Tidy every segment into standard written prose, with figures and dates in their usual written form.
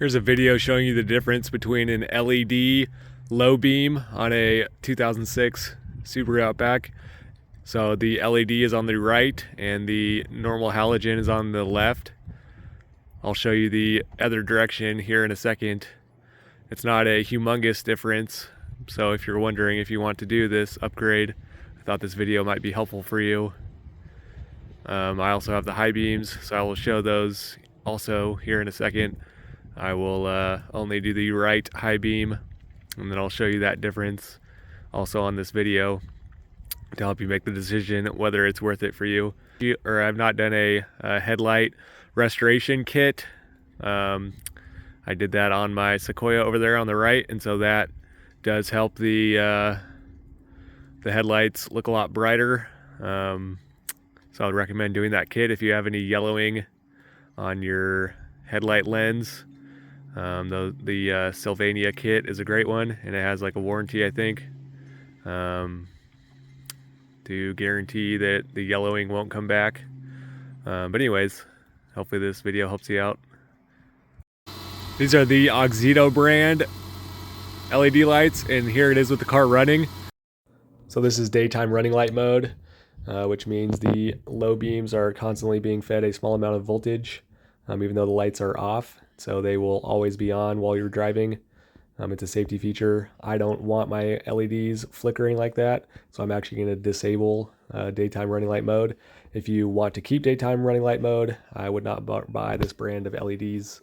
Here's a video showing you the difference between an LED low beam on a 2006 Subaru Outback. So the LED is on the right and the normal halogen is on the left. I'll show you the other direction here in a second. It's not a humongous difference, so if you're wondering if you want to do this upgrade, I thought this video might be helpful for you. I also have the high beams, so I will show those also here in a second. I will only do the right high beam, and then I'll show you that difference also on this video to help you make the decision whether it's worth it for you. Or I've not done a headlight restoration kit. I did that on my Sequoia over there on the right, and so that does help the headlights look a lot brighter. So I would recommend doing that kit if you have any yellowing on your headlight lens. The Sylvania kit is a great one, and it has like a warranty, I think, to guarantee that the yellowing won't come back. But anyways, hopefully this video helps you out. These are the Auxito brand LED lights, and here it is with the car running. So this is daytime running light mode, which means the low beams are constantly being fed a small amount of voltage, even though the lights are off. So they will always be on while you're driving. It's a safety feature. I don't want my LEDs flickering like that, so I'm actually going to disable daytime running light mode. If you want to keep daytime running light mode, I would not buy this brand of LEDs.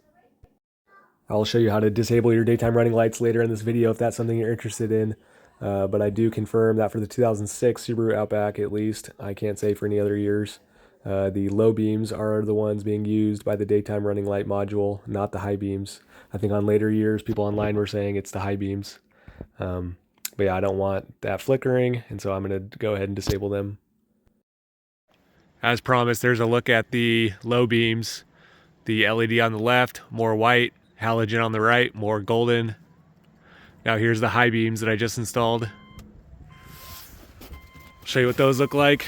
I'll show you how to disable your daytime running lights later in this video if that's something you're interested in. But I do confirm that for the 2006 Subaru Outback, at least, I can't say for any other years, the low beams are the ones being used by the daytime running light module, not the high beams. I think on later years, people online were saying it's the high beams. But yeah, I don't want that flickering, and so I'm going to go ahead and disable them. As promised, there's a look at the low beams. The LED on the left, more white. Halogen on the right, more golden. Now here's the high beams that I just installed. I'll show you what those look like.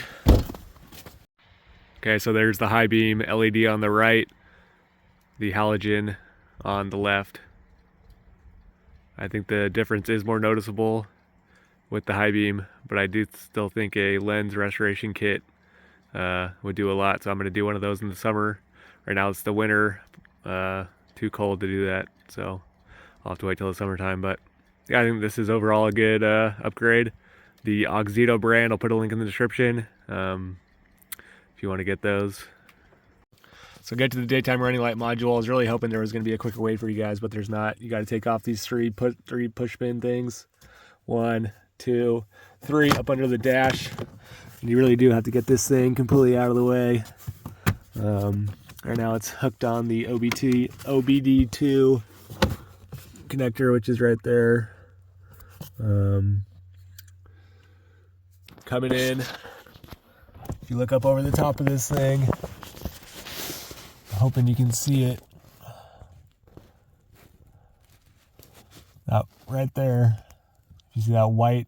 Okay, so there's the high beam LED on the right, the halogen on the left. I think the difference is more noticeable with the high beam, but I do still think a lens restoration kit would do a lot, so I'm going to do one of those in the summer. Right now it's the winter, too cold to do that, so I'll have to wait till the summertime. But yeah, I think this is overall a good upgrade. The Auxito brand, I'll put a link in the description if you want to get those. So get to the daytime running light module. I was really hoping there was going to be a quicker way for you guys, but there's not. You got to take off these three push pin things. 1, 2, 3 up under the dash. And you really do have to get this thing completely out of the way. Right now it's hooked on the OBD2 connector, which is right there. Coming in, if you look up over the top of this thing, I'm hoping you can see it. That right there, you see that white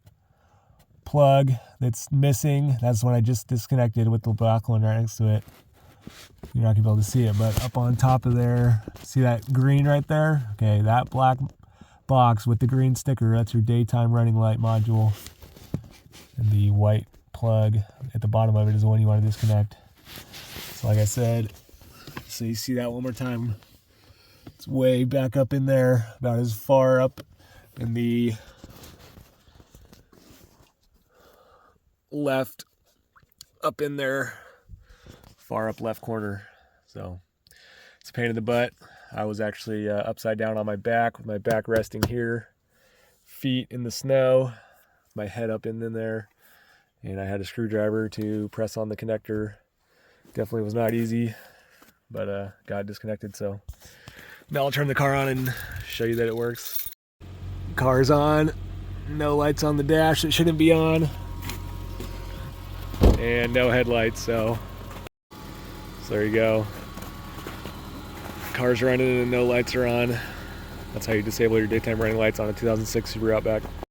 plug that's missing? That's what I just disconnected with the black one right next to it. You're not going to be able to see it, but up on top of there, see that green right there? Okay, that black box with the green sticker, that's your daytime running light module. And the white plug at the bottom of it is the one you want to disconnect. So like I said, so you see that one more time. It's way back up in there, about as far up in the left, up in there. Far up left corner. So it's a pain in the butt. I was actually upside down on my back with my back resting here, feet in the snow, my head up in there, and I had a screwdriver to press on the connector. Definitely was not easy, but got disconnected. So now I'll turn the car on and show you that it works. Car's on, no lights on the dash, it shouldn't be on, and no headlights, so there you go. Car's running and no lights are on. That's how you disable your daytime running lights on a 2006 Subaru Outback.